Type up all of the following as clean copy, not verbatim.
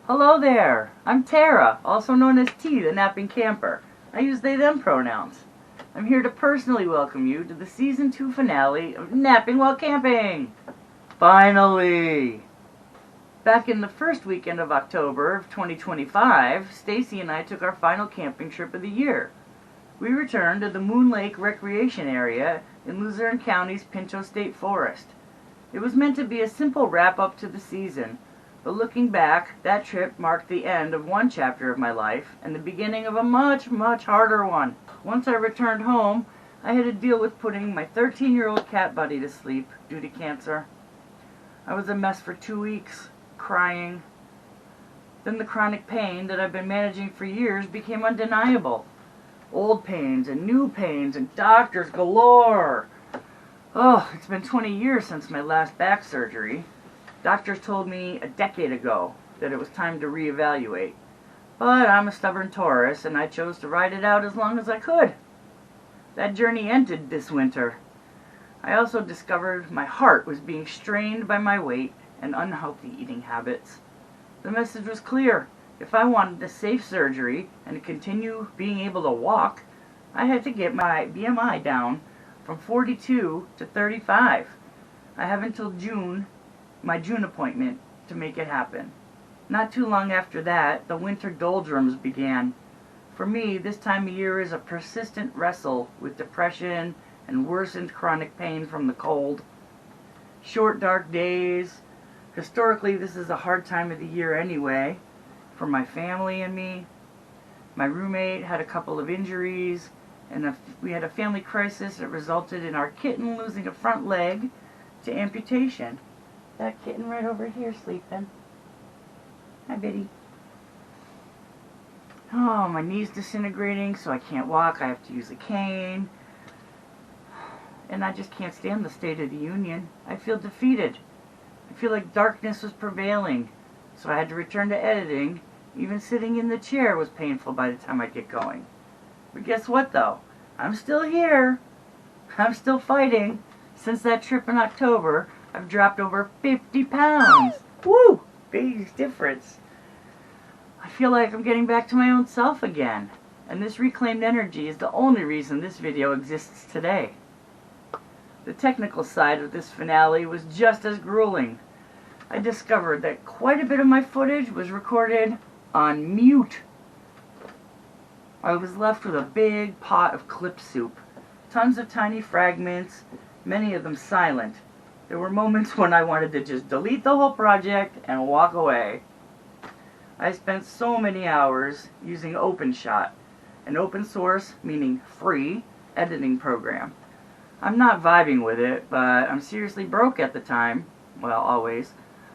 Hello there, I'm Tara, also known as T, the napping camper. I use they them pronouns. I'm here to personally welcome you to the Season 2 finale of Napping While Camping! Finally! Back in the first weekend of October of 2025, Stacy and I took our final camping trip of the year. We returned to the Moon Lake Recreation Area in Luzerne County's Pinchot State Forest. It was meant to be a simple wrap-up to the season, but looking back, that trip marked the end of one chapter of my life and the beginning of a much, much harder one. Once I returned home, I had to deal with putting my 13-year-old cat buddy to sleep due to cancer. I was a mess for 2 weeks, crying. Then the chronic pain that I've been managing for years became undeniable. Old pains and new pains and doctors galore. Oh, it's been 20 years since my last back surgery. Doctors told me a decade ago that it was time to reevaluate. But I'm a stubborn Taurus, and I chose to ride it out as long as I could. That journey ended this winter. I also discovered my heart was being strained by my weight and unhealthy eating habits. The message was clear. If I wanted a safe surgery and to continue being able to walk, I had to get my BMI down from 42 to 35. I have until June, my June appointment, to make it happen. Not too long after that, the winter doldrums began. For me, this time of year is a persistent wrestle with depression and worsened chronic pain from the cold. Short, dark days. Historically, this is a hard time of the year anyway, for my family and me. My roommate had a couple of injuries, and we had a family crisis that resulted in our kitten losing a front leg to amputation. That kitten right over here sleeping. Hi, Biddy. Oh, my knee's disintegrating, so I can't walk. I have to use a cane. And I just can't stand the State of the Union. I feel defeated. I feel like darkness was prevailing, so I had to return to editing. Even sitting in the chair was painful by the time I get going. But guess what, though? I'm still here. I'm still fighting. Since that trip in October, I've dropped over 50 pounds. Woo! Big difference. I feel like I'm getting back to my own self again. And this reclaimed energy is the only reason this video exists today. The technical side of this finale was just as grueling. I discovered that quite a bit of my footage was recorded on mute. I was left with a big pot of clip soup. Tons of tiny fragments, many of them silent. There were moments when I wanted to just delete the whole project and walk away. I spent so many hours using OpenShot, an open source, meaning free, editing program. I'm not vibing with it, but I'm seriously broke at the time, well, always,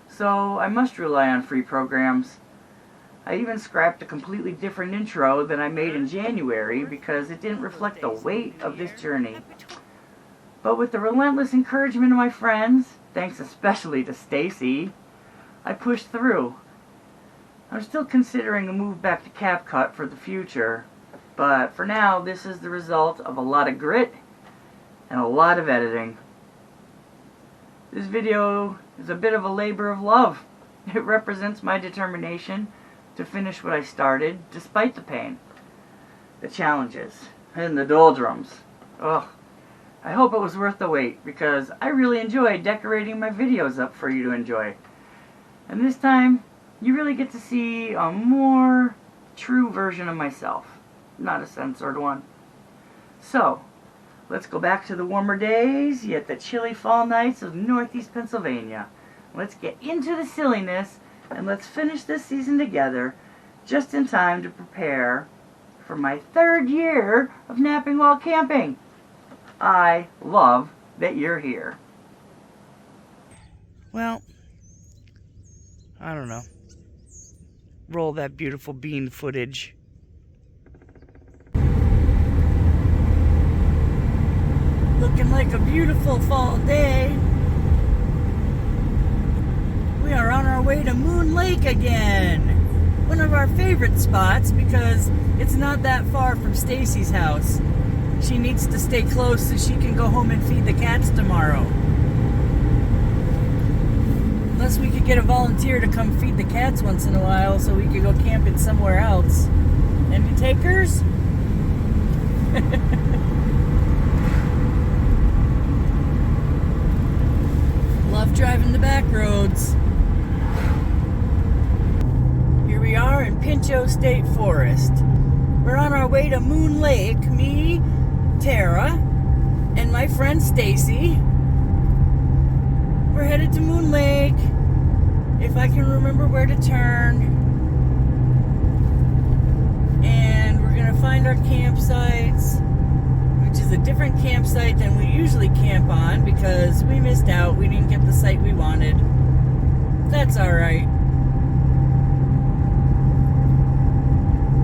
so I must rely on free programs. I even scrapped a completely different intro that I made in January because it didn't reflect the weight of this journey. But with the relentless encouragement of my friends, thanks especially to Stacy, I pushed through. I'm still considering a move back to CapCut for the future, but for now this is the result of a lot of grit and a lot of editing. This video is a bit of a labor of love. It represents my determination to finish what I started, despite the pain, the challenges, and the doldrums. Ugh. I hope it was worth the wait, because I really enjoy decorating my videos up for you to enjoy. And this time, you really get to see a more true version of myself, not a censored one. So, let's go back to the warmer days, yet the chilly fall nights of Northeast Pennsylvania. Let's get into the silliness, and let's finish this season together, just in time to prepare for my 3rd year of napping while camping. I love that you're here. Well, I don't know. Roll that beautiful bean footage. Looking like a beautiful fall day. We are on our way to Moon Lake again. One of our favorite spots because it's not that far from Stacy's house. She needs to stay close so she can go home and feed the cats tomorrow. Unless we could get a volunteer to come feed the cats once in a while so we could go camping somewhere else. Any takers? Love driving the back roads. Here we are in Pinchot State Forest. We're on our way to Moon Lake, me, Tara, and my friend Stacy. We're headed to Moon Lake, if I can remember where to turn. And we're gonna find our campsites, which is a different campsite than we usually camp on because we missed out. We didn't get the site we wanted. That's alright.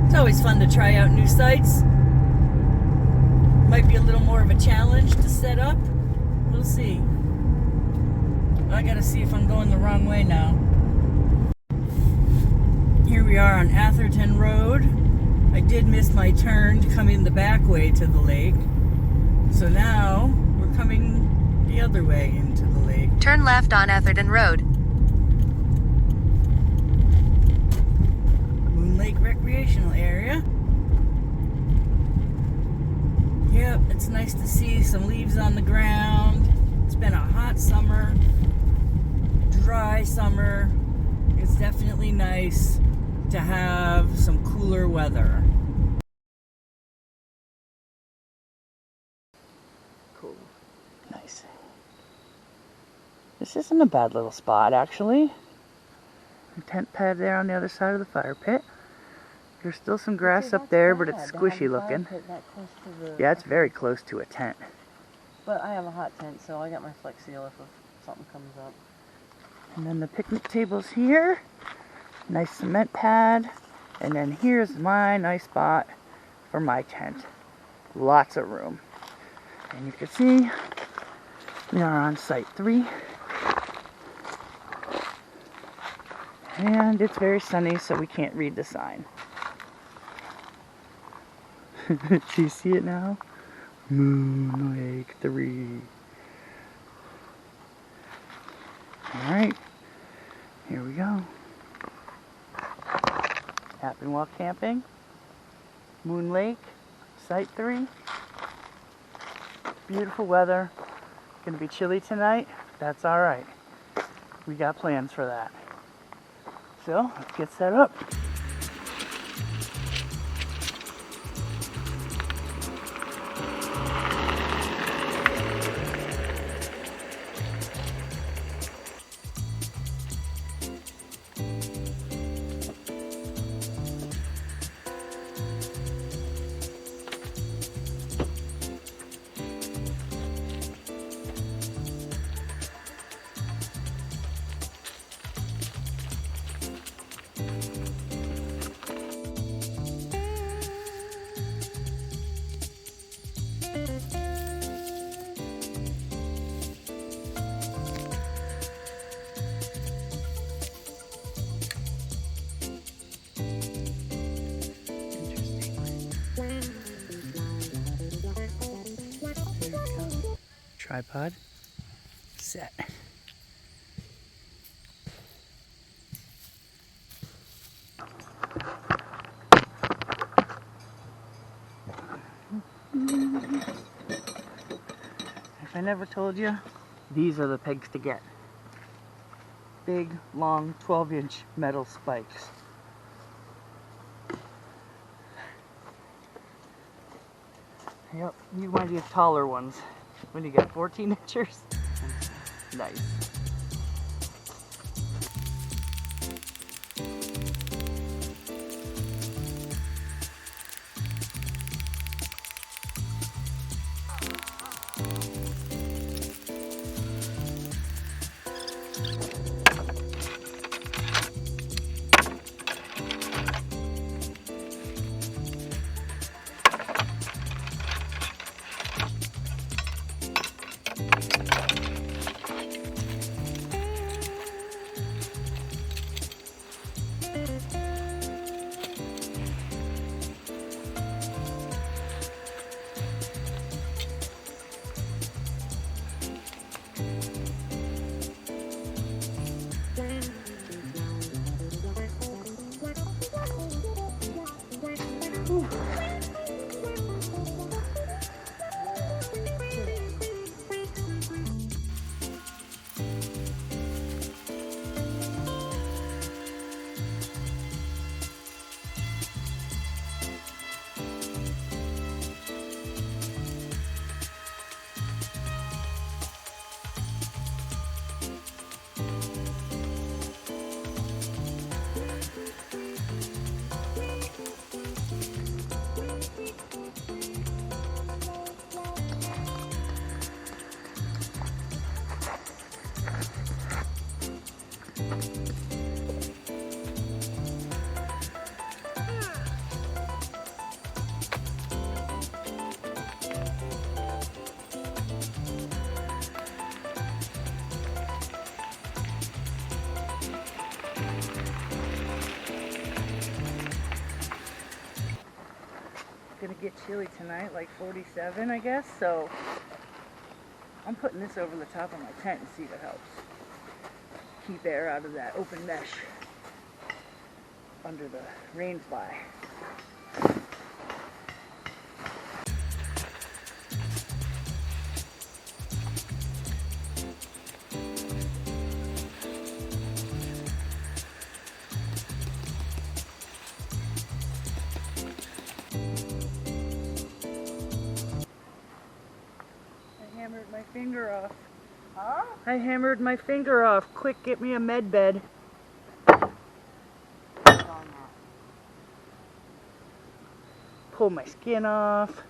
It's always fun to try out new sites. Might be a little more of a challenge to set up. We'll see. I gotta see if I'm going the wrong way now. Here we are on Atherton Road. I did miss my turn to come in the back way to the lake. So now we're coming the other way into the lake. Turn left on Atherton Road. Moon Lake Recreational Area. Yep, it's nice to see some leaves on the ground. It's been a hot summer, dry summer. It's definitely nice to have some cooler weather. Cool. Nice. This isn't a bad little spot, actually. A tent pad there on the other side of the fire pit. There's still some grass up there, but it's squishy looking. Yeah, it's very close to a tent. But I have a hot tent, so I got my Flex Seal if something comes up. And then the picnic table's here. Nice cement pad. And then here's my nice spot for my tent. Lots of room. And you can see we are on site 3. And it's very sunny, so we can't read the sign. Do you see it now? Moon Lake 3. Alright, here we go. NappingWhileCamping, Moon Lake, Site 3. Beautiful weather. Gonna be chilly tonight. That's alright. We got plans for that. So, let's get set up. Tripod set. If I never told you, these are the pegs to get. Big, long, 12-inch metal spikes. Yep, you might get taller ones. When you get 14 inches. Nice. Gonna get chilly tonight, like 47 I guess, so I'm putting this over the top of my tent and see if it helps keep air out of that open mesh under the rain fly. My finger off. Huh? I hammered my finger off. Quick, get me a med bed. Pull my skin off.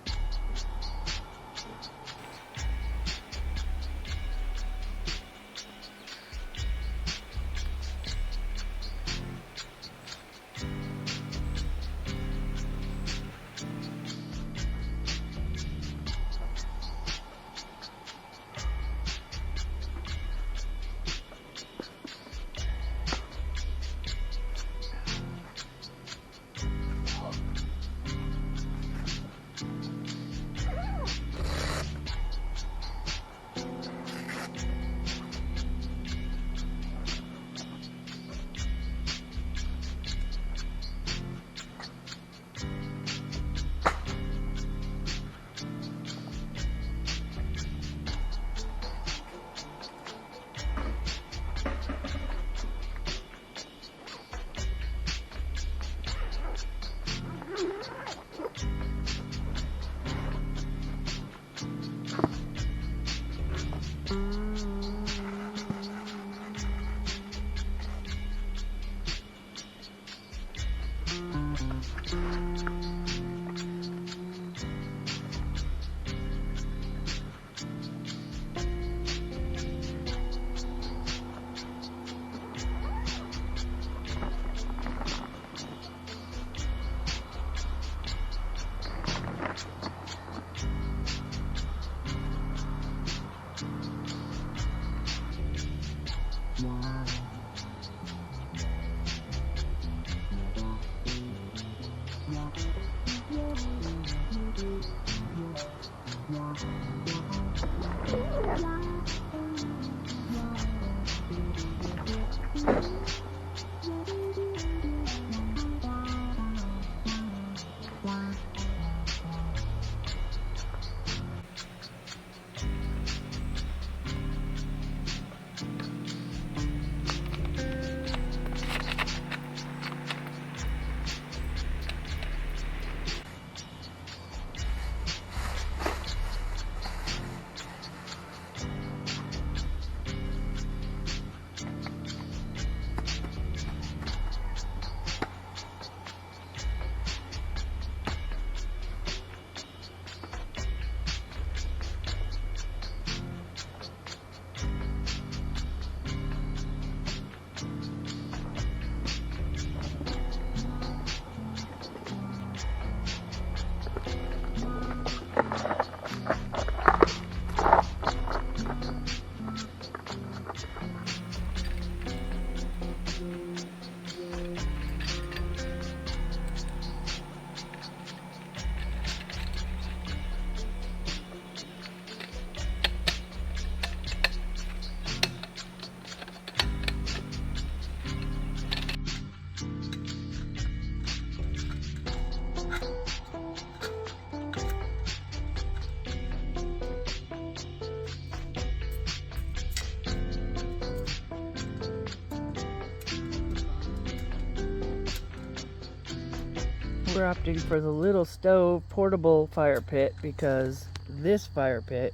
We're opting for the little stove portable fire pit because this fire pit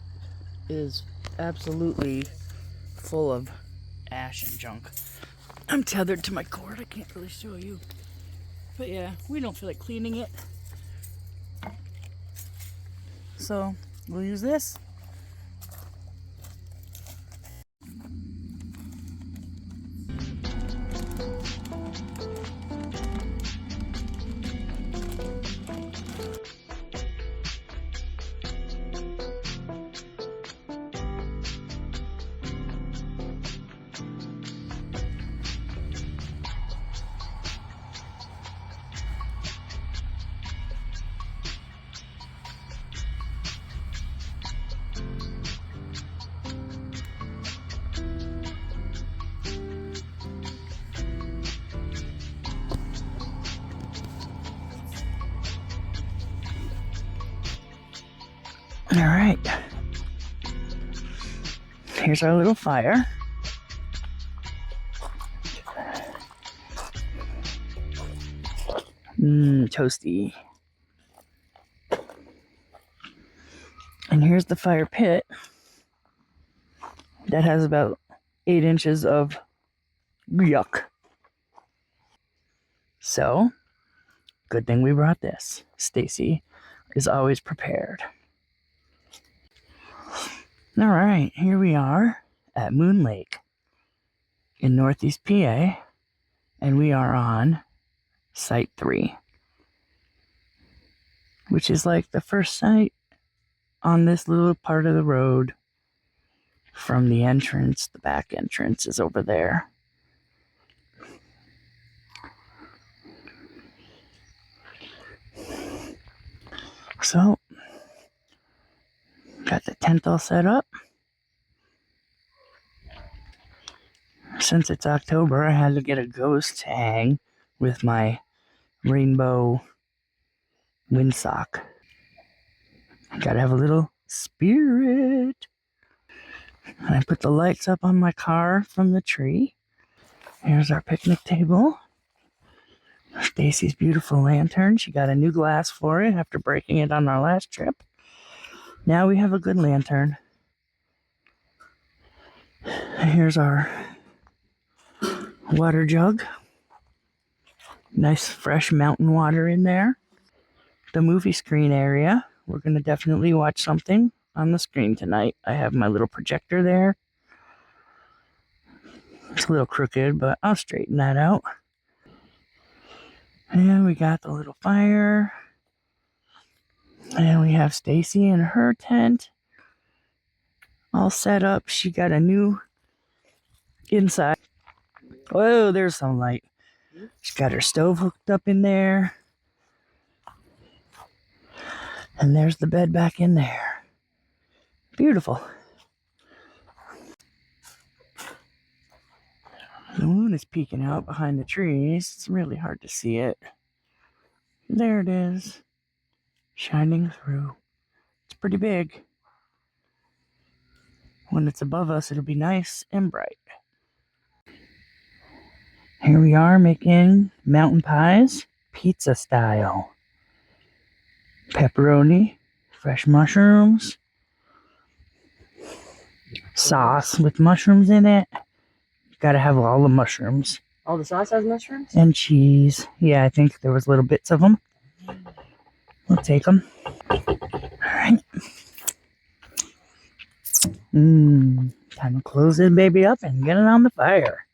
is absolutely full of ash and junk. I'm tethered to my cord, I can't really show you. But yeah, we don't feel like cleaning it. So we'll use this. All right. Here's our little fire. Toasty. And here's the fire pit that has about 8 inches of yuck. So, good thing we brought this. Stacy is always prepared. All right, here we are at Moon Lake in Northeast PA, and we are on Site 3, which is like the first site on this little part of the road from the entrance. The back entrance is over there. So, got the tent all set up. Since it's October, I had to get a ghost to hang with my rainbow windsock. Gotta have a little spirit. And I put the lights up on my car from the tree. Here's our picnic table. Stacy's beautiful lantern. She got a new glass for it after breaking it on our last trip. Now we have a good lantern. Here's our water jug. Nice fresh mountain water in there. The movie screen area. We're going to definitely watch something on the screen tonight. I have my little projector there. It's a little crooked, but I'll straighten that out. And we got the little fire. And we have Stacy in her tent all set up. She got a new inside. Whoa, there's some light. She's got her stove hooked up in there. And there's the bed back in there. Beautiful. The moon is peeking out behind the trees. It's really hard to see it. There it is. Shining through. It's pretty big. When it's above us, it'll be nice and bright. Here we are making mountain pies, pizza style. Pepperoni, fresh mushrooms, sauce with mushrooms in it. Gotta have all the mushrooms. All the sauce has mushrooms? And cheese. Yeah, I think there was little bits of them. We'll take them. Alright. Time to close this baby up and get it on the fire.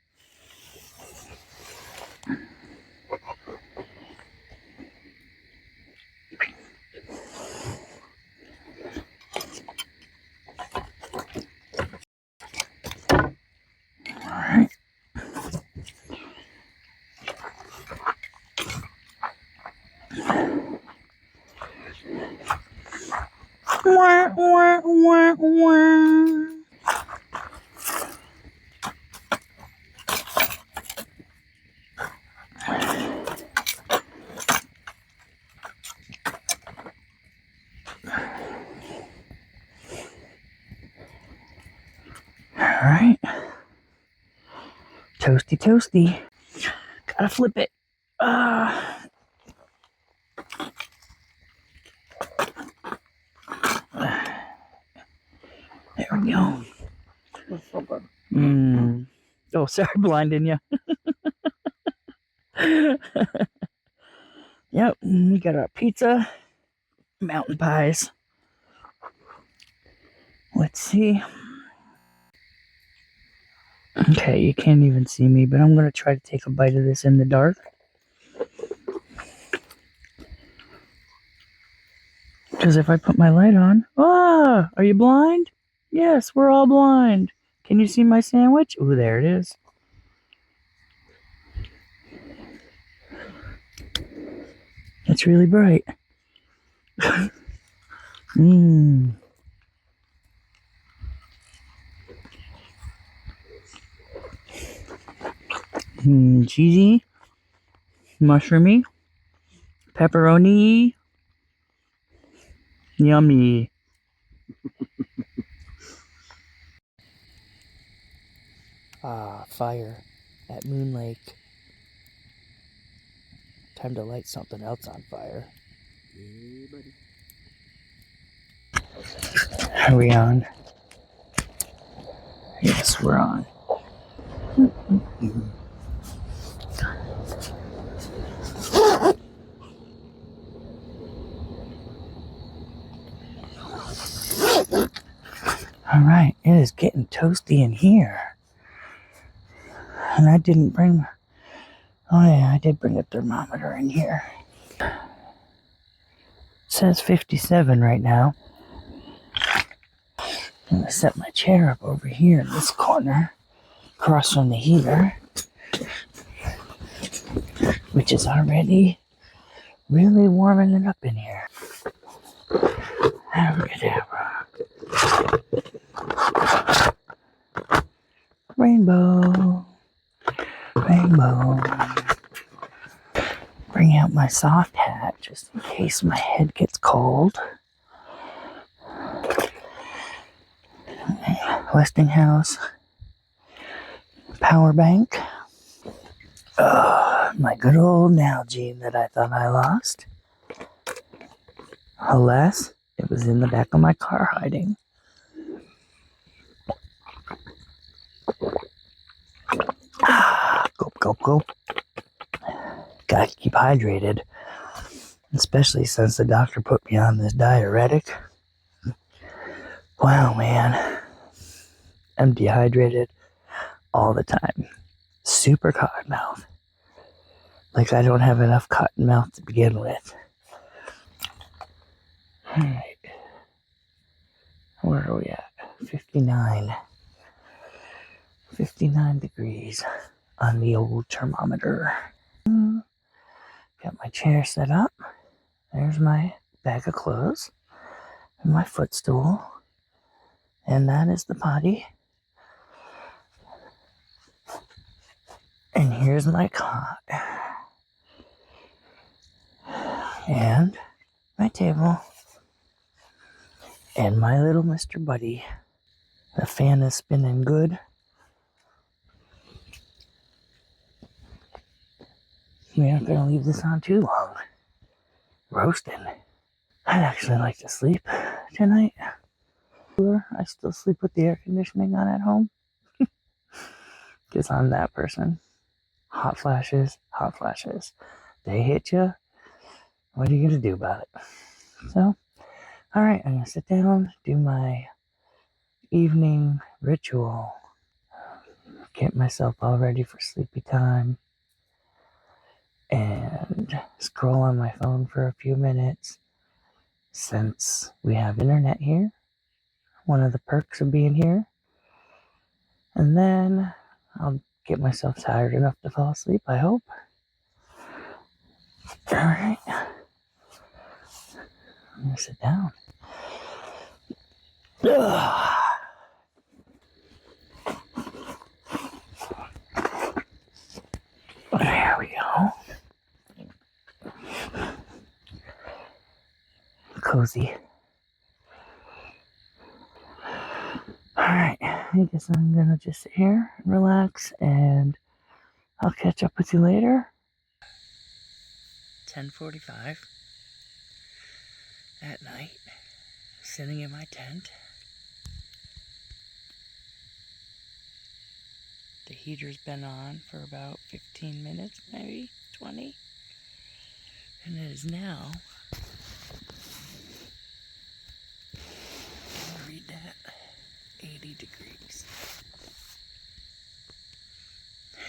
Alright. Wah, wah, wah, wah. Alright. Toasty, toasty. Gotta flip it. There we go. That's so good. Oh, sorry, blinding you. Yep, we got our pizza, mountain pies. Let's see. Okay, you can't even see me, but I'm going to try to take a bite of this in the dark. Because if I put my light on... Ah! Are you blind? Yes, we're all blind. Can you see my sandwich? Ooh, there it is. It's really bright. Cheesy, mushroomy, pepperoni, yummy. Ah, fire at Moon Lake. Time to light something else on fire. Yeah, buddy. Are we on? Yes, we're on. Alright, it is getting toasty in here. And I didn't bring... Oh yeah, I did bring a thermometer in here. It says 57 right now. I'm gonna set my chair up over here in this corner, across from the heater, which is already really warming it up in here. Abracadabra. Rainbow. Rainbow. Bring out my soft hat just in case my head gets cold. Westinghouse power bank. My good old Nalgene that I thought I lost. Alas, it was in the back of my car hiding. Gulp, gulp, gulp. Gotta keep hydrated. Especially since the doctor put me on this diuretic. Wow, man. I'm dehydrated all the time. Super cotton mouth. Like I don't have enough cotton mouth to begin with. Alright. Where are we at? 59. 59 degrees on the old thermometer. Got my chair set up. There's my bag of clothes. And my footstool. And that is the potty. And here's my cot. And my table. And my little Mr. Buddy. The fan is spinning good. We aren't going to leave this on too long. Roasting. I'd actually like to sleep tonight. I still sleep with the air conditioning on at home. Because I'm that person. Hot flashes, hot flashes. They hit you. What are you going to do about it? So, alright, I'm going to sit down, do my evening ritual. Get myself all ready for sleepy time. And scroll on my phone for a few minutes. Since we have internet here. One of the perks of being here. And then I'll get myself tired enough to fall asleep, I hope. Alright. I'm going to sit down. Ugh. There we go. Cozy. Alright, I guess I'm gonna just sit here and relax, and I'll catch up with you later. 10:45 at night, sitting in my tent. The heater's been on for about 15 minutes, maybe 20. And it is now, I'll read that, 80 degrees.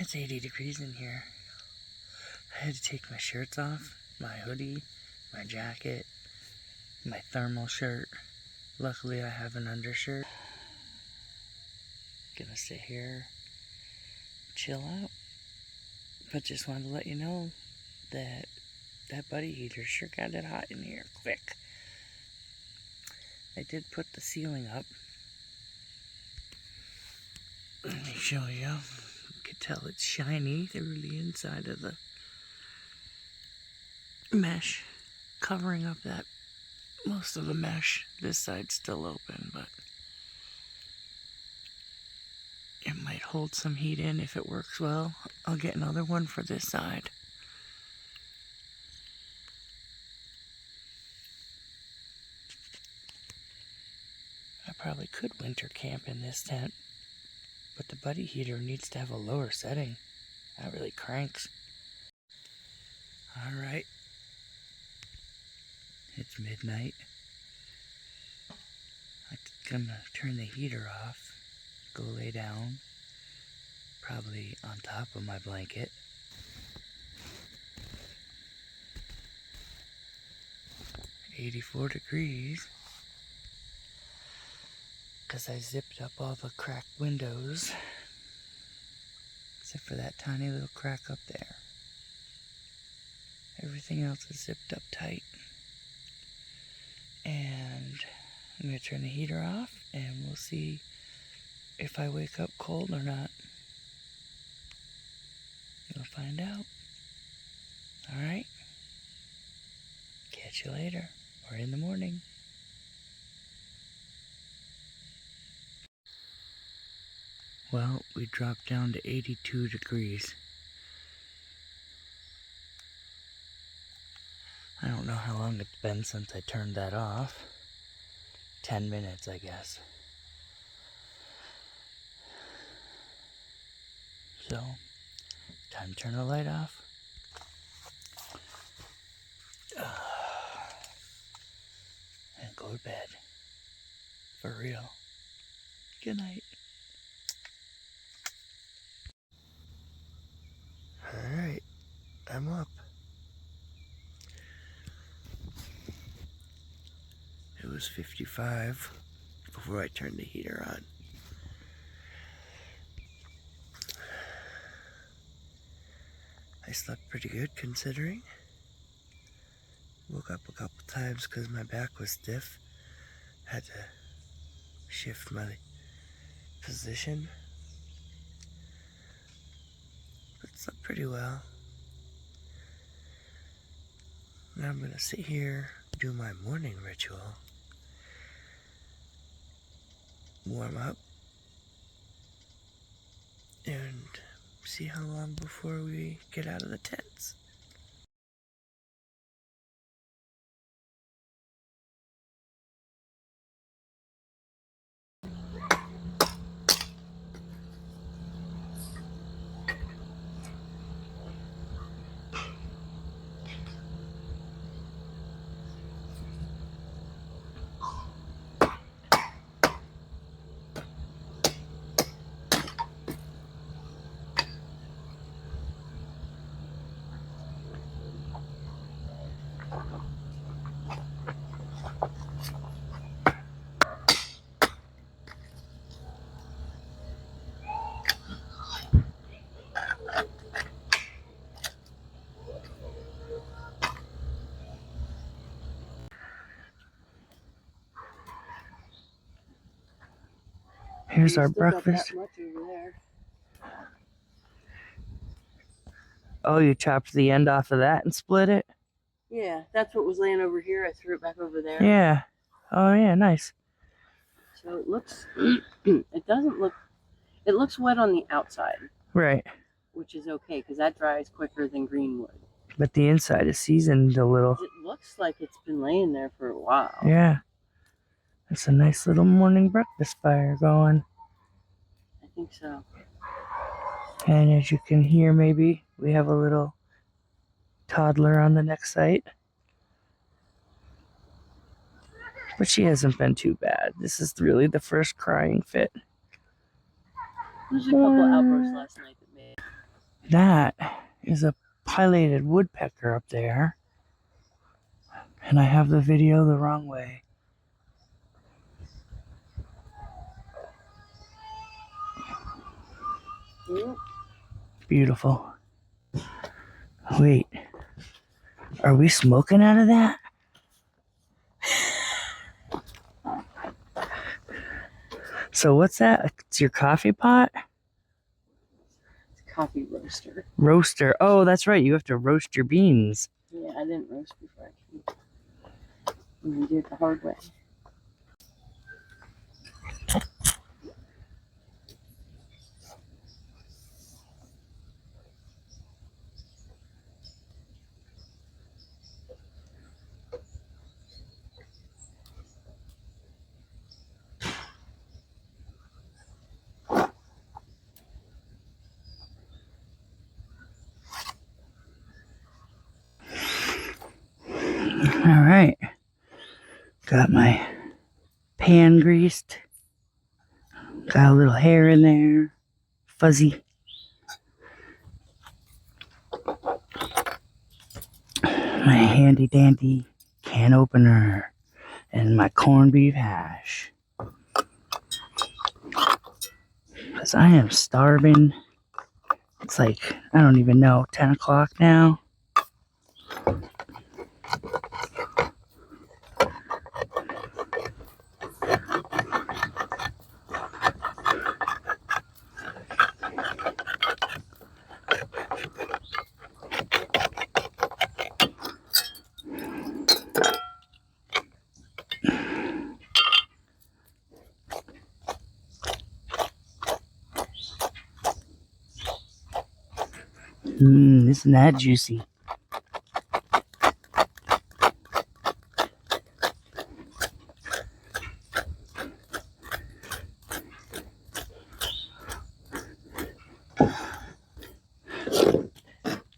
It's 80 degrees in here. I had to take my shirts off, my hoodie, my jacket, my thermal shirt. Luckily I have an undershirt. Gonna sit here, chill out. But just wanted to let you know that that buddy heater sure got it hot in here quick. I did put the ceiling up. Let me show you. You can tell it's shiny through the inside of the mesh covering up that most of the mesh. This side's still open, but it might hold some heat in if it works well. I'll get another one for this side. I probably could winter camp in this tent, but the buddy heater needs to have a lower setting. That really cranks. Alright. It's midnight. I'm gonna turn the heater off, go lay down, probably on top of my blanket. $84 because I zipped up all the cracked windows except for that tiny little crack up there. Everything else is zipped up tight. And I'm going to turn the heater off and we'll see if I wake up cold or not. You'll find out. Alright? Catch you later or in the morning. Well, we dropped down to 82 degrees. I don't know how long it's been since I turned that off. 10 minutes, I guess. So, time to turn the light off. And go to bed. For real. Good night. Alright, I'm up. It was 55 before I turned the heater on. I slept pretty good considering. Woke up a couple times because my back was stiff. Had to shift my position. But slept pretty well. Now I'm gonna sit here, do my morning ritual. Warm up. And see how long before we get out of the tents. Here's our breakfast. Much over there. Oh, you chopped the end off of that and split it? Yeah, that's what was laying over here. I threw it back over there. Yeah. Oh, yeah, nice. So it looks, it doesn't look, it looks wet on the outside. Right. Which is okay because that dries quicker than greenwood. But the inside is seasoned a little. It looks like it's been laying there for a while. Yeah. It's a nice little morning breakfast fire going. I think so. And as you can hear, maybe we have a little toddler on the next site. But she hasn't been too bad. This is really the first crying fit. There's a couple outbursts last night that made. That is a pileated woodpecker up there. And I have the video the wrong way. Beautiful. Wait. Are we smoking out of that? So what's that? It's your coffee pot? It's a coffee roaster. Roaster. Oh, that's right. You have to roast your beans. Yeah, I didn't roast before I came. And do it the hard way. All right. Got my pan greased. Got a little hair in there. Fuzzy. My handy dandy can opener. And my corned beef hash. Because I am starving. It's like, I don't even know, 10 o'clock now. Isn't that juicy?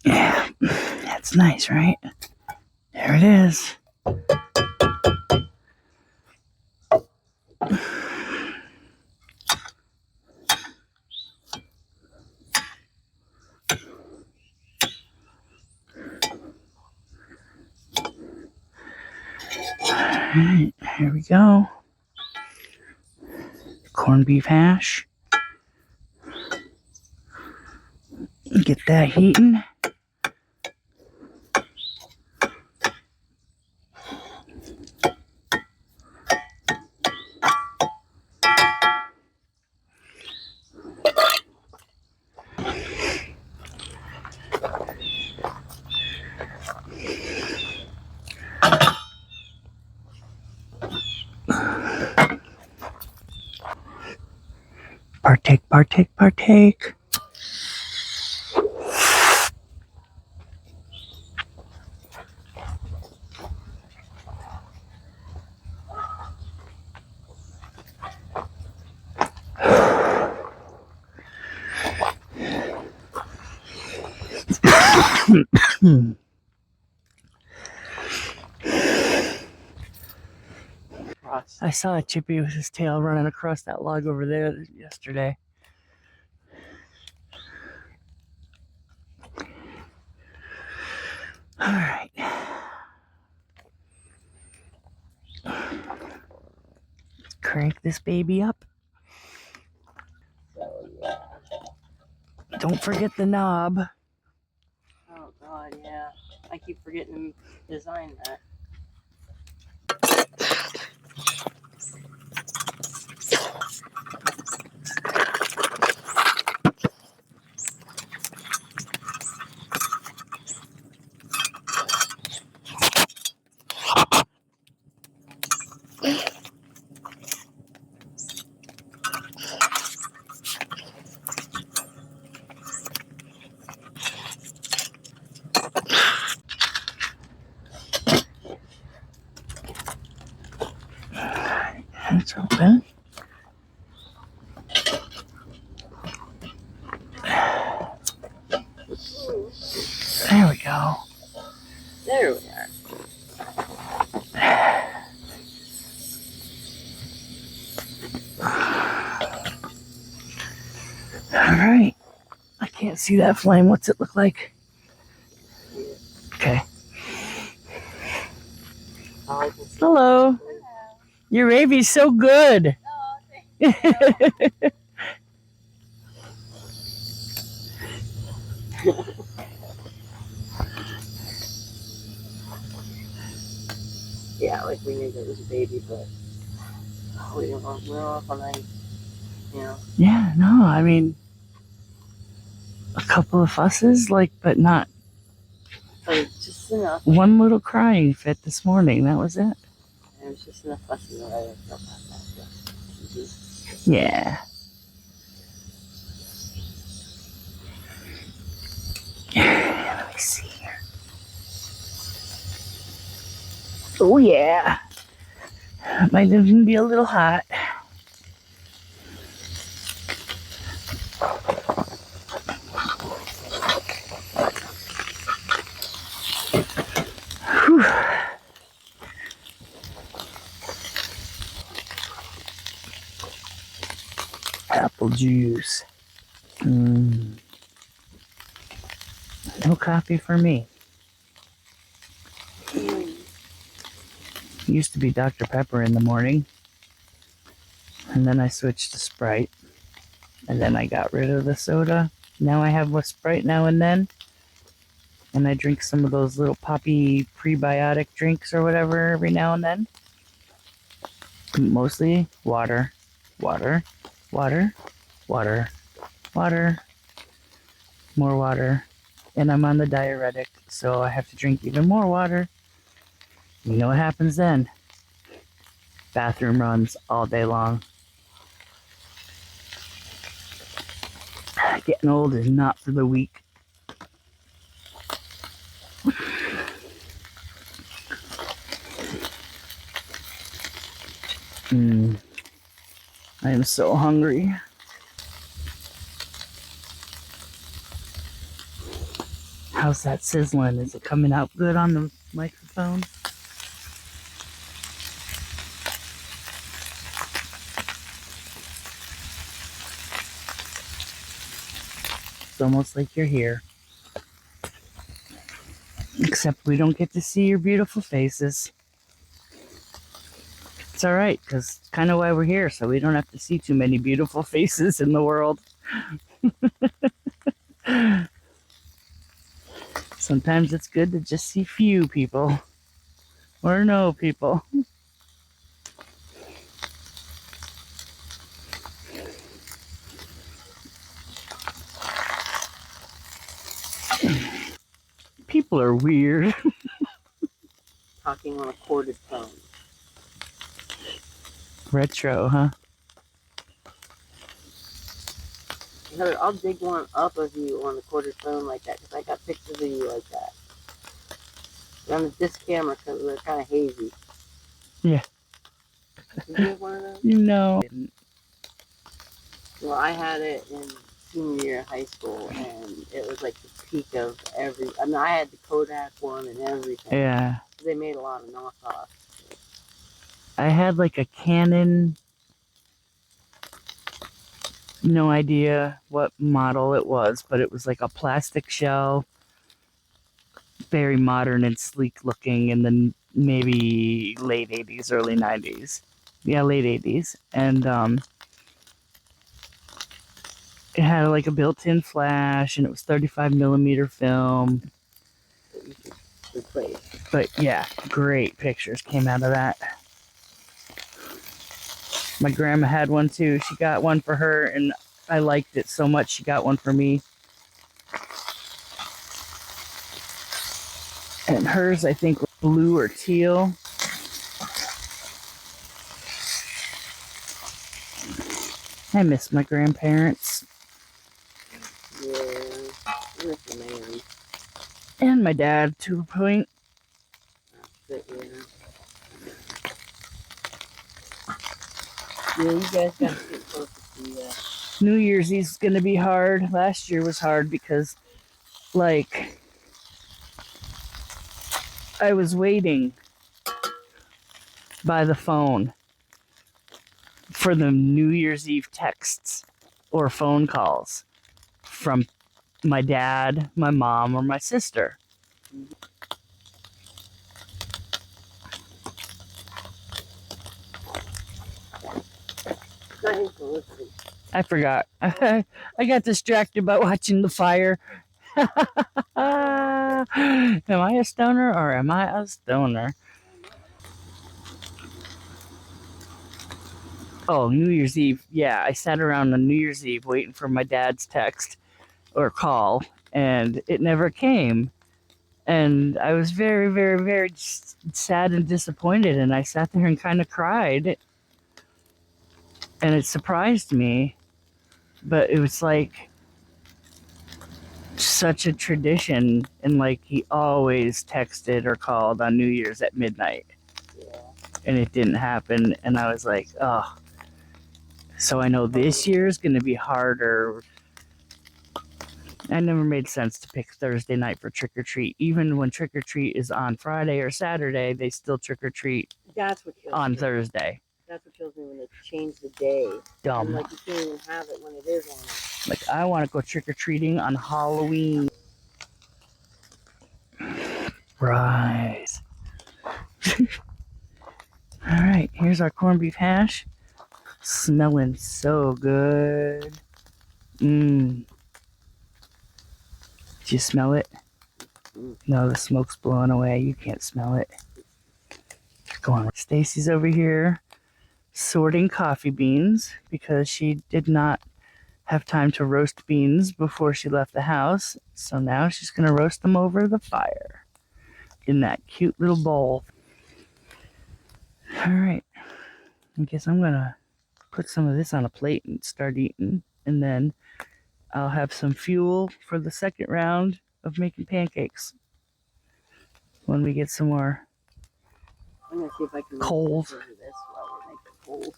Yeah, that's nice, right? There it is. Alright, here we go. Corned beef hash. Get that heating. Partake, partake, partake. I saw a chippy with his tail running across that log over there yesterday. All right. Let's crank this baby up. So, yeah. Don't forget the knob. Oh, God, yeah. I keep forgetting to design that. It's open. There we go. There we are. All right. I can't see that flame. What's it look like? Okay. Hello. Your ravy's so good. Oh, thank you. Yeah, like we knew there was a baby, but we're off on ice, you know. Yeah, no, I mean, a couple of fusses, like, but not But just enough. one little crying fit this morning. That was it. There's just enough fuss in the weather. I felt about that. Yeah. Let me see here. Oh yeah. Might even be a little hot. Whew. Apple juice. No coffee for me. Used to be Dr. Pepper in the morning. And then I switched to Sprite. And then I got rid of the soda. Now I have a Sprite now and then. And I drink some of those little poppy prebiotic drinks or whatever every now and then. Mostly water. Water. Water. Water. Water. More water. And I'm on the diuretic, so I have to drink even more water. You know what happens then? Bathroom runs all day long. Getting old is not for the weak. I am so hungry. How's that sizzling? Is it coming out good on the microphone? It's almost like you're here. Except we don't get to see your beautiful faces. It's alright, because it's kind of why we're here, so we don't have to see too many beautiful faces in the world. Sometimes it's good to just see few people. Or no people. People are weird. Talking on a corded phone. Retro, huh? Heather, I'll dig one up of you on the corded phone like that, because I got pictures of you like that. But on this camera, because they're kind of hazy. Yeah. Did you have one of those? No. Well, I had it in senior year of high school, and it was like the peak of every... I mean, I had the Kodak one and everything. Yeah. They made a lot of knockoffs. I had like a Canon, no idea what model it was, but it was like a plastic shell, very modern and sleek looking in the maybe late 80s, early 90s. Yeah, late 80s. And it had like a built-in flash, and it was 35mm film. That you should replace. But yeah, great pictures came out of that. My grandma had one too. She got one for her, and I liked it so much she got one for me. And hers, I think, was blue or teal. I miss my grandparents. Yeah, I miss the man. And my dad, to a point. But, yeah. Yeah, you guys got to get close to that. New Year's Eve's going to be hard. Last year was hard because, like, I was waiting by the phone for the New Year's Eve texts or phone calls from my dad, my mom, or my sister. I forgot. I got distracted by watching the fire. Am I a stoner or am I a stoner? Oh, New Year's Eve. Yeah, I sat around on New Year's Eve waiting for my dad's text or call, and it never came. And I was very, very, very sad and disappointed. And I sat there and kind of cried. And it surprised me. But it was like such a tradition. And like he always texted or called on New Year's at midnight. Yeah. And it didn't happen. And I was like, oh. So I know this year is going to be harder. I never made sense to pick Thursday night for trick-or-treat. Even when trick-or-treat is on Friday or Saturday, they still trick-or-treat That's what kills on me. Thursday. That's what kills me when they change the day. Dumb. And like you can't even have it when it is on it. Like, I want to go trick-or-treating on Halloween. Right. Alright, here's our corned beef hash. Smelling so good. Mmm. Did you smell it? No, the smoke's blowing away. You can't smell it. Go on. Stacy's over here sorting coffee beans because she did not have time to roast beans before she left the house. So now she's going to roast them over the fire in that cute little bowl. All right. I guess I'm going to put some of this on a plate and start eating. And then I'll have some fuel for the second round of making pancakes when we get some more I'm gonna see if I can coals. over this while we make the coals.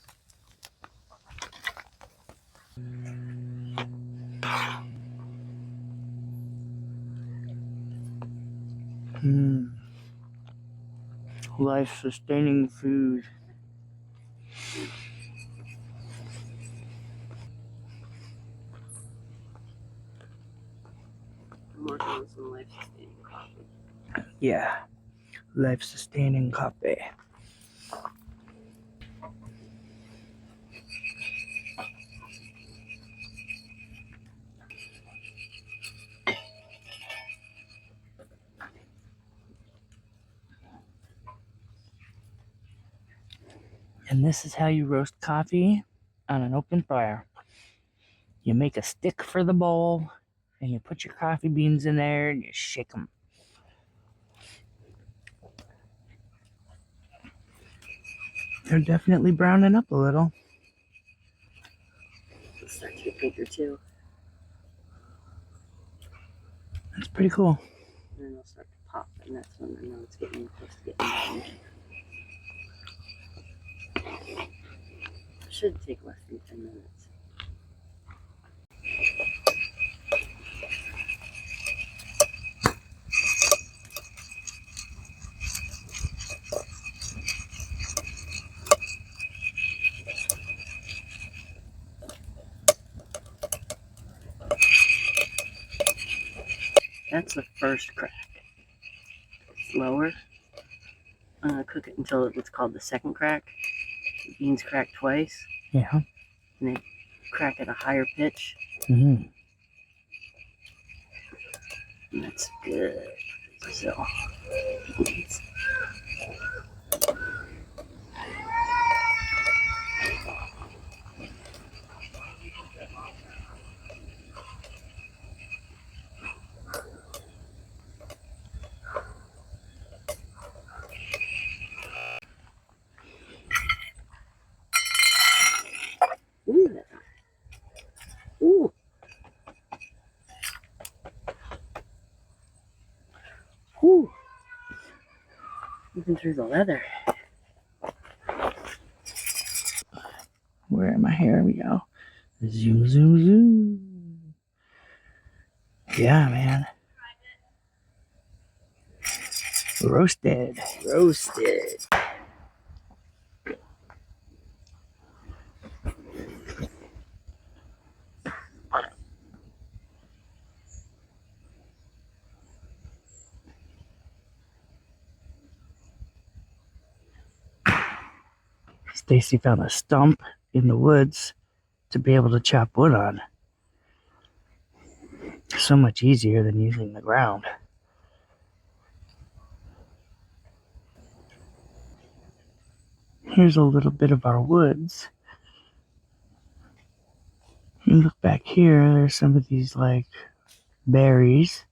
Life-sustaining food. I'm working on some life-sustaining coffee. Yeah, life-sustaining coffee. And this is how you roast coffee on an open fire. You make a stick for the bowl, and you put your coffee beans in there, and you shake them. They're definitely browning up a little. It'll start to get bigger too. That's pretty cool. And then they'll start to pop, and that's when I know it's getting close to getting done. Should take less than 10 minutes. That's the first crack. Slower. I'm gonna cook it until what's called the second crack. The beans crack twice. Yeah. And they crack at a higher pitch. Mm-hmm. And that's good. So. Ooh. Ooh. Ooh. Even through the leather. Where am I? Here we go. Zoom, zoom, zoom. Yeah, man. Roasted. Roasted. Stacy found a stump in the woods to be able to chop wood on. So much easier than using the ground. Here's a little bit of our woods. You look back here, there's some of these like berries.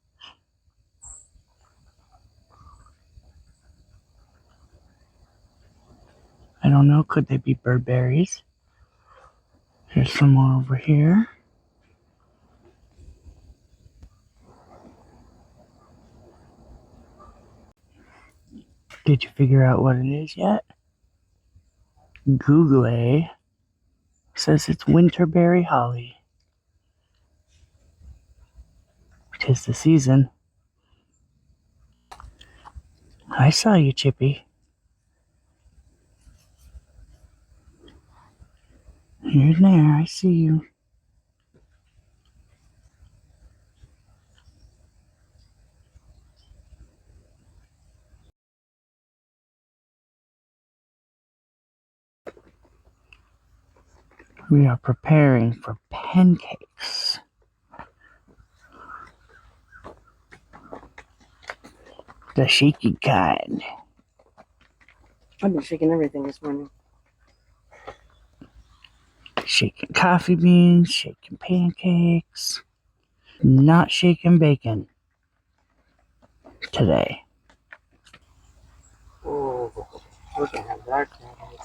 don't know. Could they be bird berries? There's some more over here. Did you figure out what it is yet? Google says it's winterberry holly. 'Tis the season. I saw you, Chippy. You're there. I see you. We are preparing for pancakes. The shaky kind. I've been shaking everything this morning. Shaking coffee beans, shaking pancakes. Not shaking bacon today. Oh, look at how dark that is.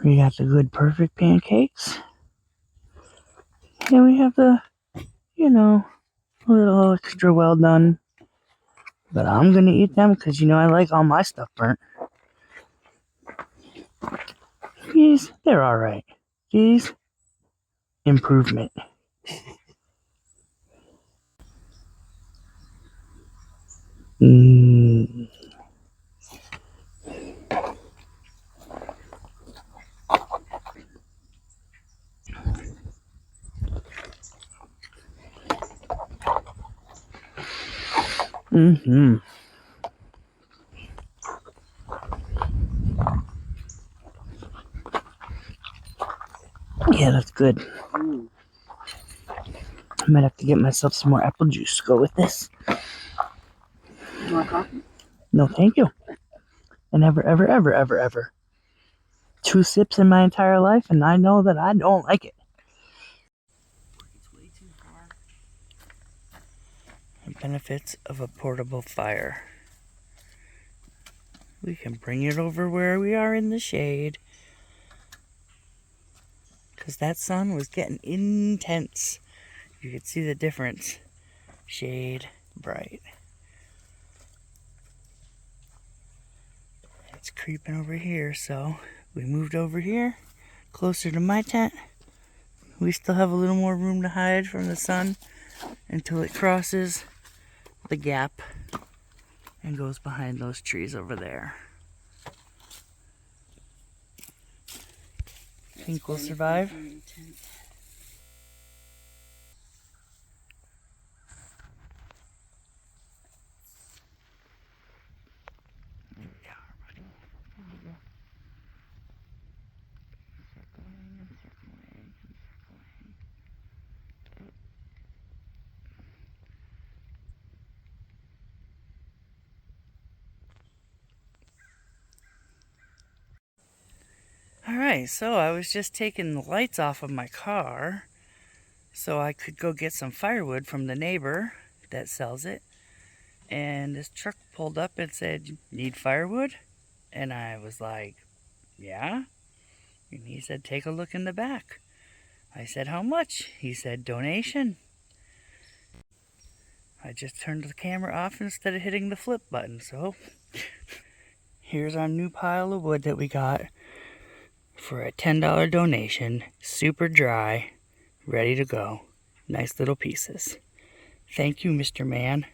We got the good perfect pancakes. And we have the, a little extra well done. But I'm going to eat them because, I like all my stuff burnt. These, they're alright. These, improvement. Mmm. Mm-hmm. Yeah, that's good. I might have to get myself some more apple juice to go with this. You want coffee? No, thank you. And ever. 2 sips in my entire life, and I know that I don't like it. It's way too far. The benefits of a portable fire. We can bring it over where we are in the shade. Because that sun was getting intense. You could see the difference. Shade, bright. It's creeping over here, so we moved over here, closer to my tent. We still have a little more room to hide from the sun until it crosses the gap and goes behind those trees over there. Think we'll survive? Alright, so I was just taking the lights off of my car so I could go get some firewood from the neighbor that sells it. And this truck pulled up and said, "Need firewood?" And I was like, "Yeah." And he said, "Take a look in the back." I said, "How much?" He said, "Donation." I just turned the camera off instead of hitting the flip button, so here's our new pile of wood that we got for a $10 donation. Super dry, ready to go. Nice little pieces. Thank you, Mr. Man.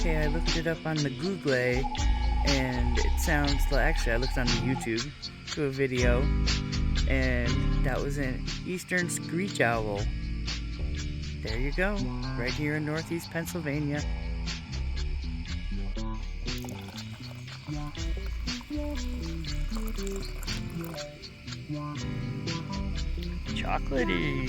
okay, I looked it up on the Google, and it sounds like, actually I looked on the YouTube to a video, and that was an eastern screech owl. There you go, right here in northeast Pennsylvania. Chocolatey.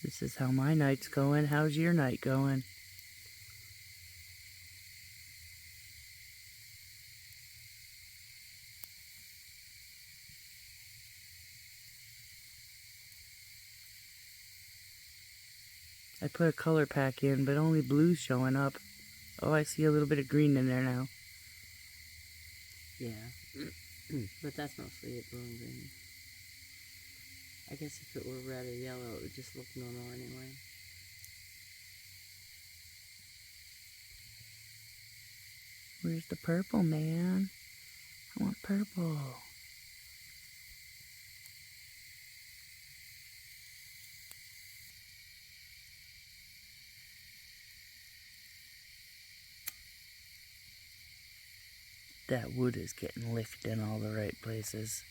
This is how my night's going. How's your night going? I put a color pack in, but only blue's showing up. Oh, I see a little bit of green in there now. Yeah, but that's mostly it, blue and green. I guess if it were red or yellow, it would just look normal anyway. Where's the purple, man? I want purple. That wood is getting lifted in all the right places.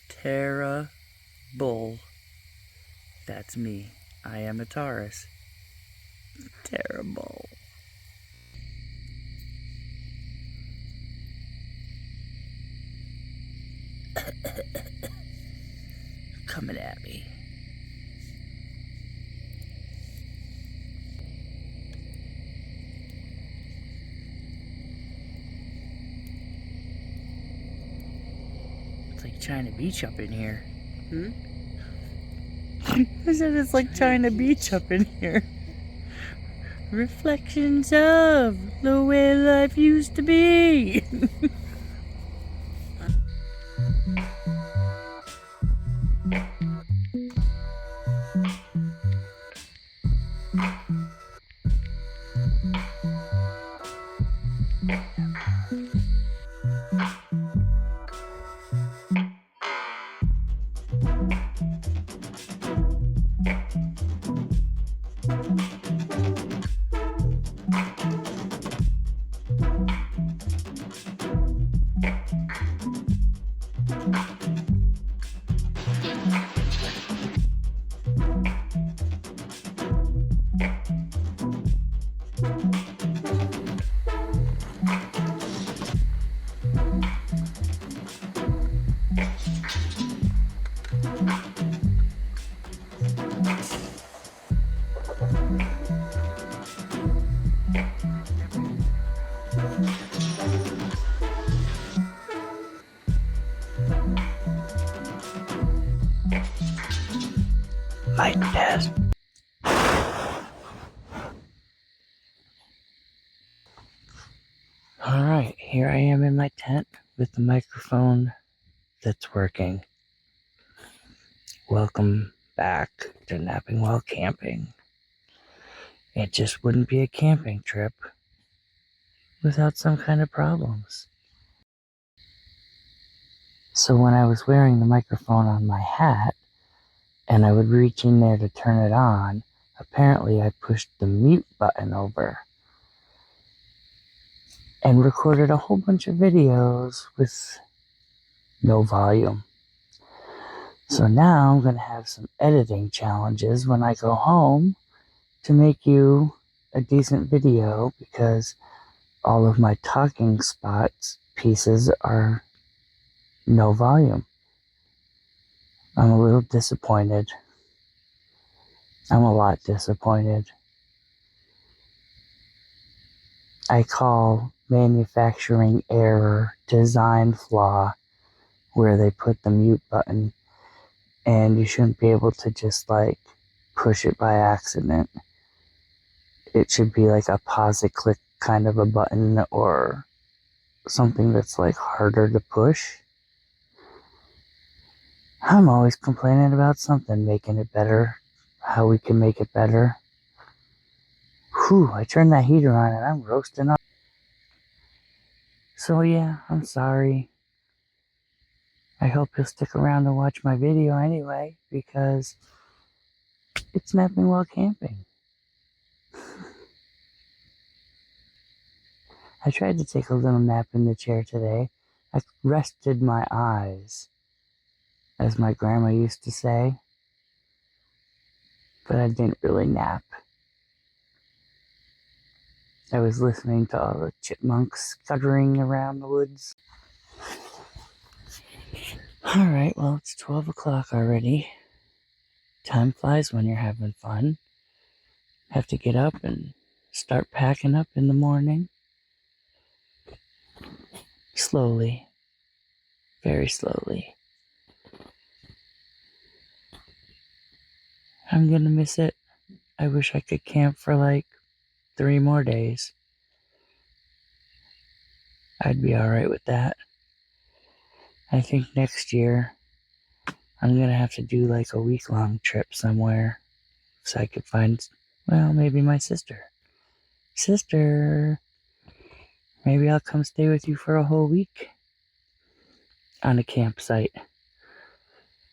Terrible. That's me. I am a Taurus. Terrible. Coming at me. China Beach up in here. Hmm? I said it's like China Beach up in here. Reflections of the way life used to be. Mic test. Alright, here I am in my tent with the microphone that's working. Welcome back to Napping While Camping. It just wouldn't be a camping trip without some kind of problems. So when I was wearing the microphone on my hat, and I would reach in there to turn it on, apparently I pushed the mute button over and recorded a whole bunch of videos with no volume. So now I'm going to have some editing challenges when I go home to make you a decent video, because all of my talking spots pieces are no volume. I'm a little disappointed. I'm a lot disappointed. I call manufacturing error design flaw, where they put the mute button and you shouldn't be able to just like push it by accident. It should be like a pause it click kind of a button, or something that's like harder to push. I'm always complaining about something, making it better, how we can make it better. Whew, I turned that heater on and I'm roasting up. So yeah, I'm sorry. I hope you'll stick around and watch my video anyway, because it's Napping While Camping. I tried to take a little nap in the chair today. I rested my eyes, as my grandma used to say, but I didn't really nap. I was listening to all the chipmunks scuttering around the woods. Alright, well, it's 12 o'clock already. Time flies when you're having fun. Have to get up and start packing up in the morning. Slowly. Very slowly. I'm gonna miss it. I wish I could camp for like 3 more days. I'd be alright with that. I think next year I'm gonna have to do like a week-long trip somewhere, so I could find, well, maybe my sister. Sister, maybe I'll come stay with you for a whole week on a campsite.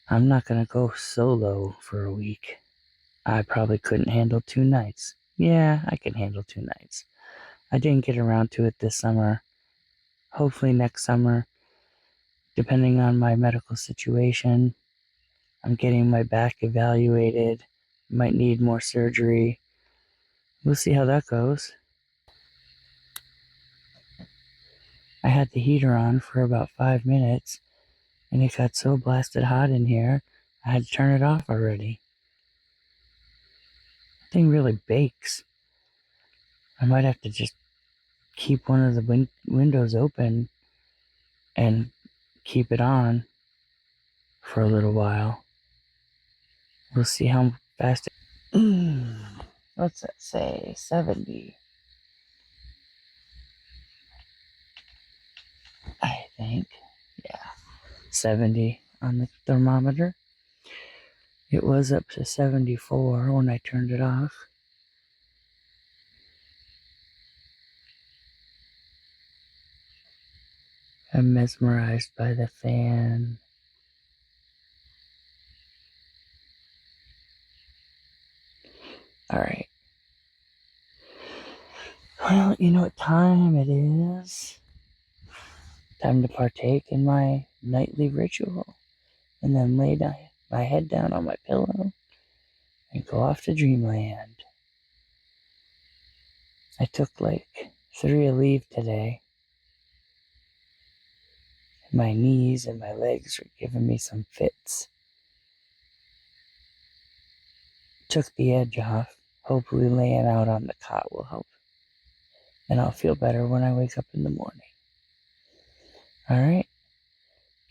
I'm not gonna go solo for a week. I probably couldn't handle 2 nights. Yeah, I can handle 2 nights. I didn't get around to it this summer. Hopefully next summer, depending on my medical situation. I'm getting my back evaluated. Might need more surgery. We'll see how that goes. I had the heater on for about 5 minutes, and it got so blasted hot in here, I had to turn it off already. The thing really bakes. I might have to just keep one of the windows open and keep it on for a little while. We'll see how fast it... What's that say? 70. I think. Yeah. 70 on the thermometer. It was up to 74 when I turned it off. I'm mesmerized by the fan. Alright. Well, you know what time it is. Time to partake in my nightly ritual. And then lay my head down on my pillow and go off to dreamland. I took like 3 leave today. My knees and my legs are giving me some fits. Took the edge off. Hopefully laying out on the cot will help. And I'll feel better when I wake up in the morning. Alright.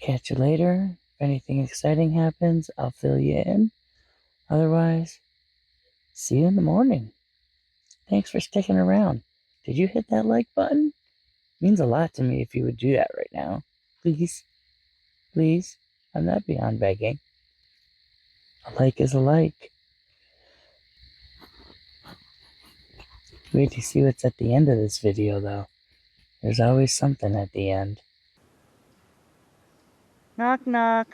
Catch you later. If anything exciting happens, I'll fill you in. Otherwise, see you in the morning. Thanks for sticking around. Did you hit that like button? It means a lot to me if you would do that right now. Please. Please. I'm not beyond begging. A like is a like. Wait to see what's at the end of this video, though. There's always something at the end. Knock, knock.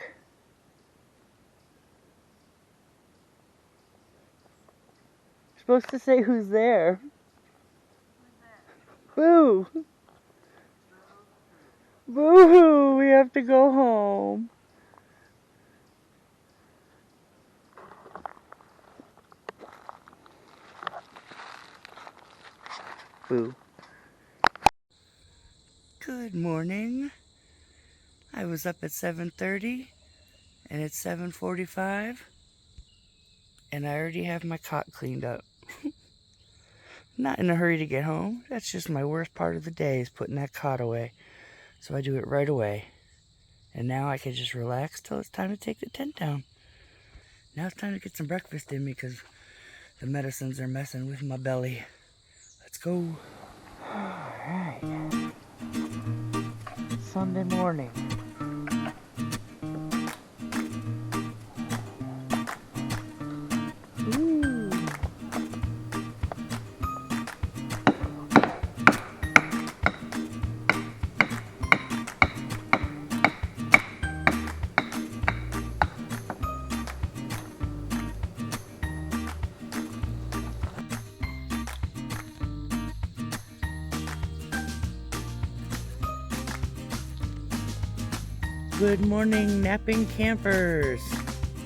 You're supposed to say who's there. Boo! Boo-hoo! We have to go home. Boo. Good morning. I was up at 7:30 and it's 7:45 and I already have my cot cleaned up. Not in a hurry to get home. That's just my worst part of the day is putting that cot away. So I do it right away. And now I can just relax till it's time to take the tent down. Now it's time to get some breakfast in me because the medicines are messing with my belly. Let's go. Alright. Sunday morning. Good morning, napping campers.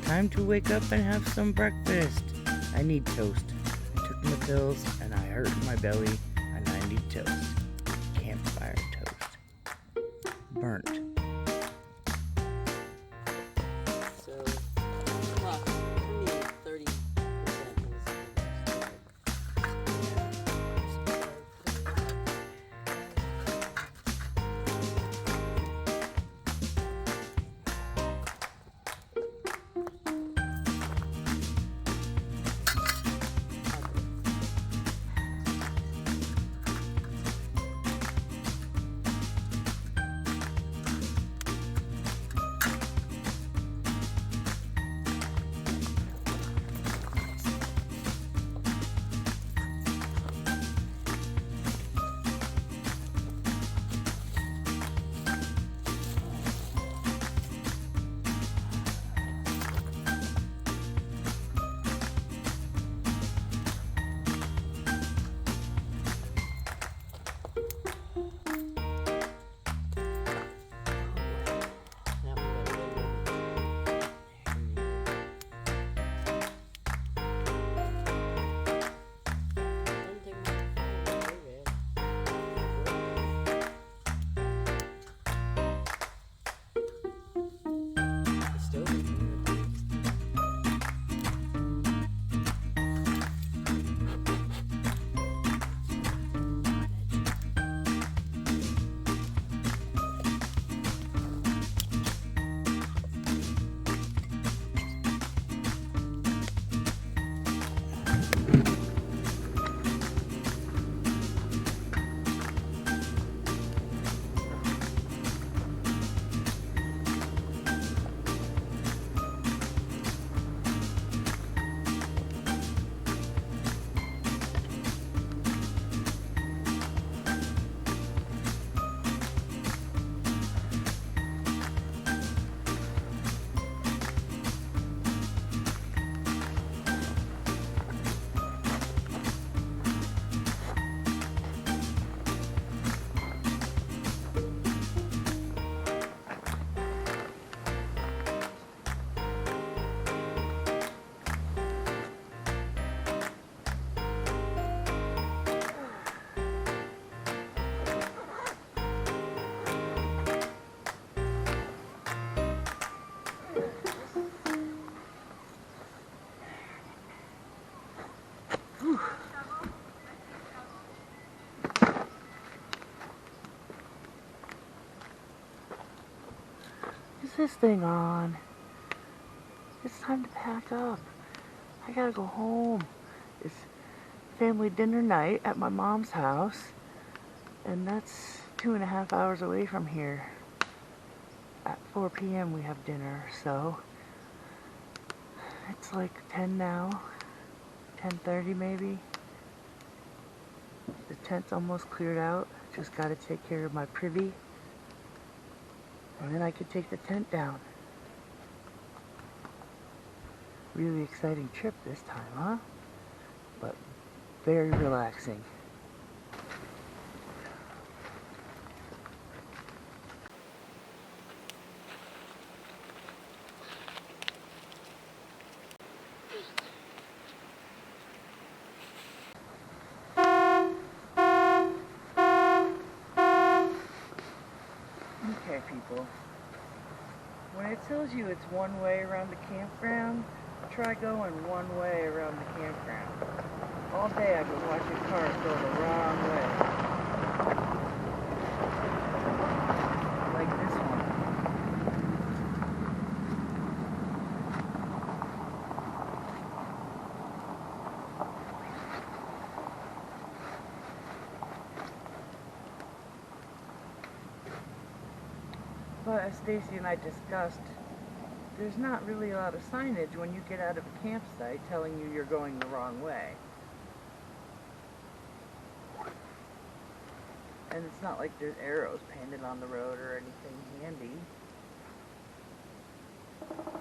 Time to wake up and have some breakfast. I need toast. I took my pills and I hurt my belly and I need toast. Campfire toast. Burnt. So, well, I mean 30%. this thing on. It's time to pack up. I gotta go home. It's family dinner night at my mom's house, and that's 2.5 hours away from here. At 4 p.m. we have dinner, so it's like 10 now, 10:30 maybe. The tent's almost cleared out. Just gotta take care of my privy, and then I could take the tent down. Really exciting trip this time, huh? But very relaxing. Okay, people. When it tells you it's one way around the campground, try going one way around the campground. All day I've been watching cars go the wrong way. Like this one. But as Stacy and I discussed, there's not really a lot of signage when you get out of a campsite telling you you're going the wrong way. And it's not like there's arrows painted on the road or anything handy.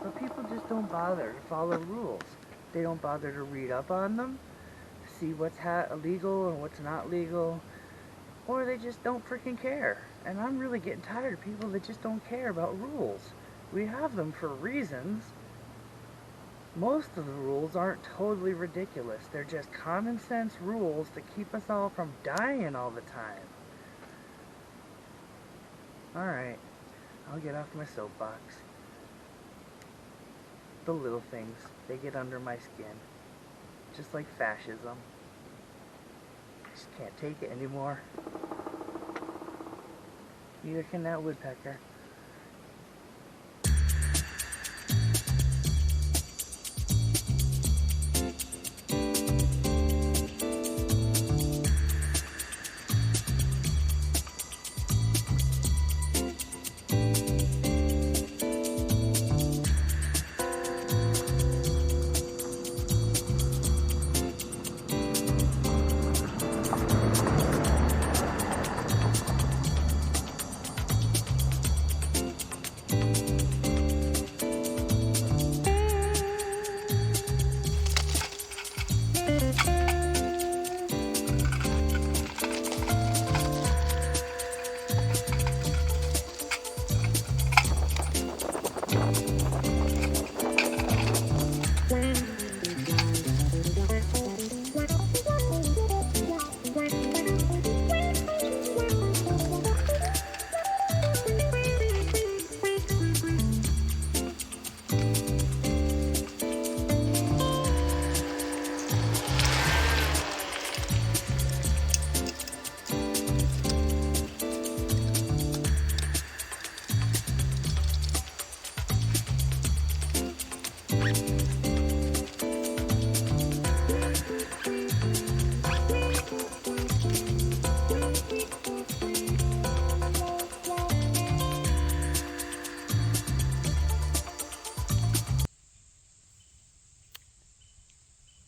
But people just don't bother to follow rules. They don't bother to read up on them, see what's illegal and what's not legal, or they just don't freaking care. And I'm really getting tired of people that just don't care about rules. We have them for reasons. Most of the rules aren't totally ridiculous. They're just common sense rules to keep us all from dying all the time. Alright, I'll get off my soapbox. The little things, they get under my skin. Just like fascism. Just can't take it anymore. Neither can that woodpecker.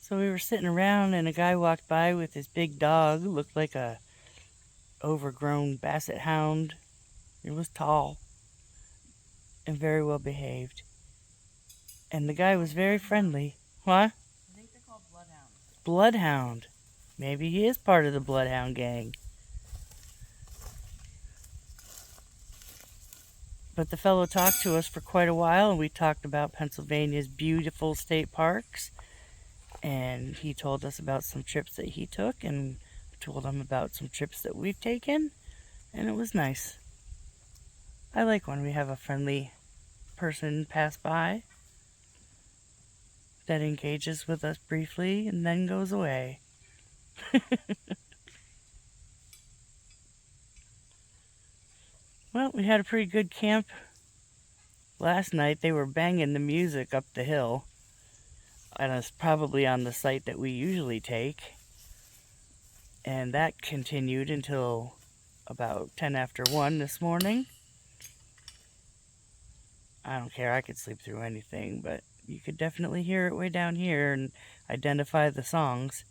So we were sitting around and a guy walked by with his big dog, looked like a overgrown basset hound. It was tall and very well behaved. And the guy was very friendly. What? I think they're called bloodhounds. Bloodhound. Maybe he is part of the bloodhound gang. But the fellow talked to us for quite a while, and we talked about Pennsylvania's beautiful state parks. And he told us about some trips that he took, and told him about some trips that we've taken, and it was nice. I like when we have a friendly person pass by that engages with us briefly and then goes away. Well, we had a pretty good camp. last night they were banging the music up the hill. And it's probably on the site that we usually take. And that continued until about 10 after 1 this morning. I don't care, I could sleep through anything, but you could definitely hear it way down here and identify the songs.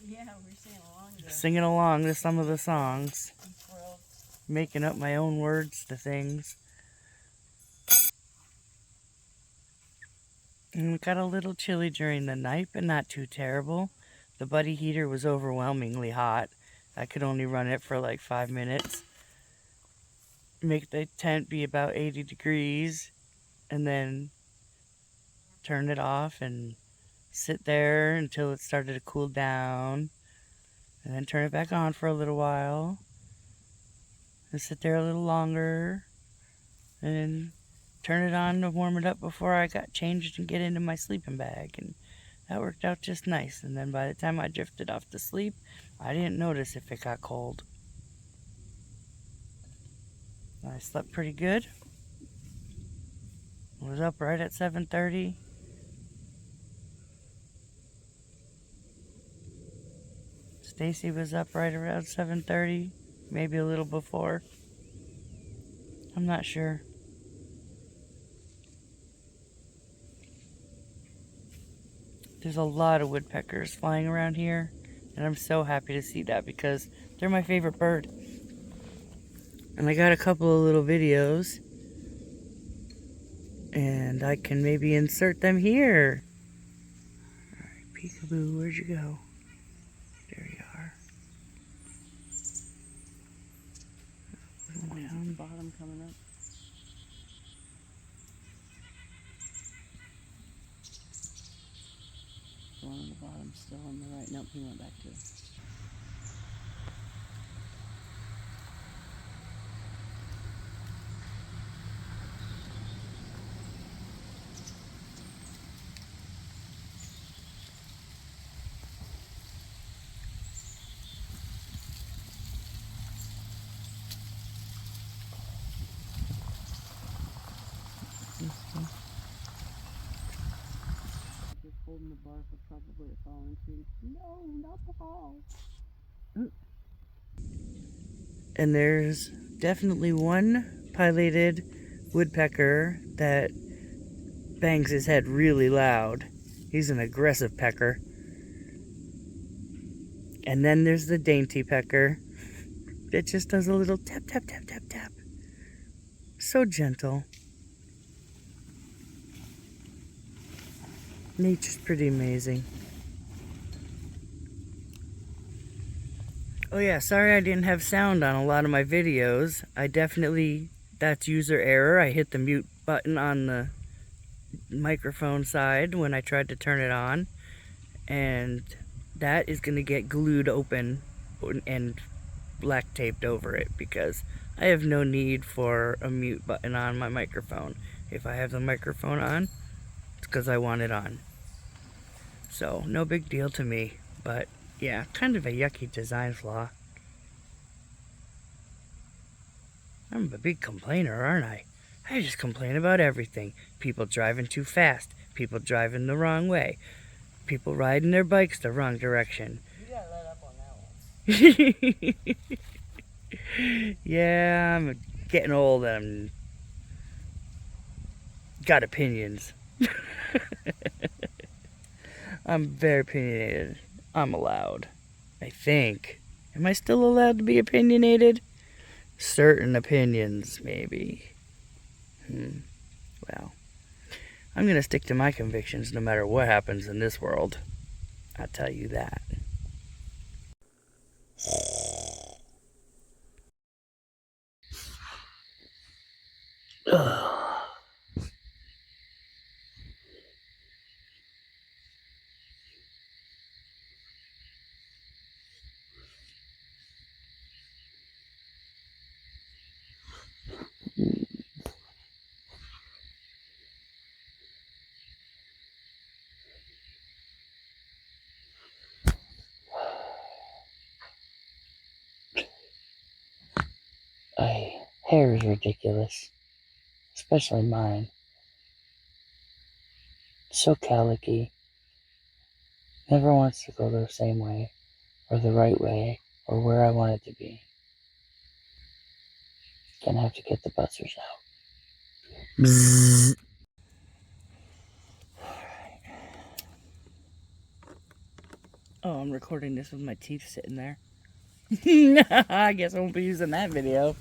Yeah, we're Singing along to some of the songs. Making up my own words to things. And it got a little chilly during the night, but not too terrible. The buddy heater was overwhelmingly hot. I could only run it for like 5 minutes. Make the tent be about 80 degrees. And then turn it off and sit there until it started to cool down. And then turn it back on for a little while. And sit there a little longer. And then turn it on to warm it up before I got changed and get into my sleeping bag. And that worked out just nice. And then by the time I drifted off to sleep, I didn't notice if it got cold. I slept pretty good. I was up right at 7:30. Stacy was up right around 7:30, maybe a little before. I'm not sure. There's a lot of woodpeckers flying around here, and I'm so happy to see that because they're my favorite bird. And I got a couple of little videos, and I can maybe insert them here. Alright, peekaboo, where'd you go? There you are. down. Bottom coming up. The one on the bottom still on the right. Nope, he went back to it. Just holding the bar for probably a falling tree. No, not the fall. And there's definitely one pileated woodpecker that bangs his head really loud. He's an aggressive pecker. And then there's the dainty pecker that just does a little tap, tap, tap, tap, tap. So gentle. Nature's pretty amazing. Oh yeah, sorry I didn't have sound on a lot of my videos. That's user error. I hit the mute button on the microphone side when I tried to turn it on. And that is going to get glued open and black taped over it because I have no need for a mute button on my microphone. If I have the microphone on, it's because I want it on. So, no big deal to me, but yeah, kind of a yucky design flaw. I'm a big complainer, aren't I? I just complain about everything. People driving too fast, people driving the wrong way, people riding their bikes the wrong direction. You gotta let up on that one. Yeah, I'm getting old and got opinions. I'm very opinionated. I'm allowed. I think. Am I still allowed to be opinionated? Certain opinions, maybe. Well, I'm going to stick to my convictions no matter what happens in this world. I'll tell you that. Hair is ridiculous, especially mine. So calicky. Never wants to go the same way, or the right way, or where I want it to be. Gonna have to get the buzzers out. Bzzz. Oh, I'm recording this with my teeth sitting there. I guess I won't be using that video.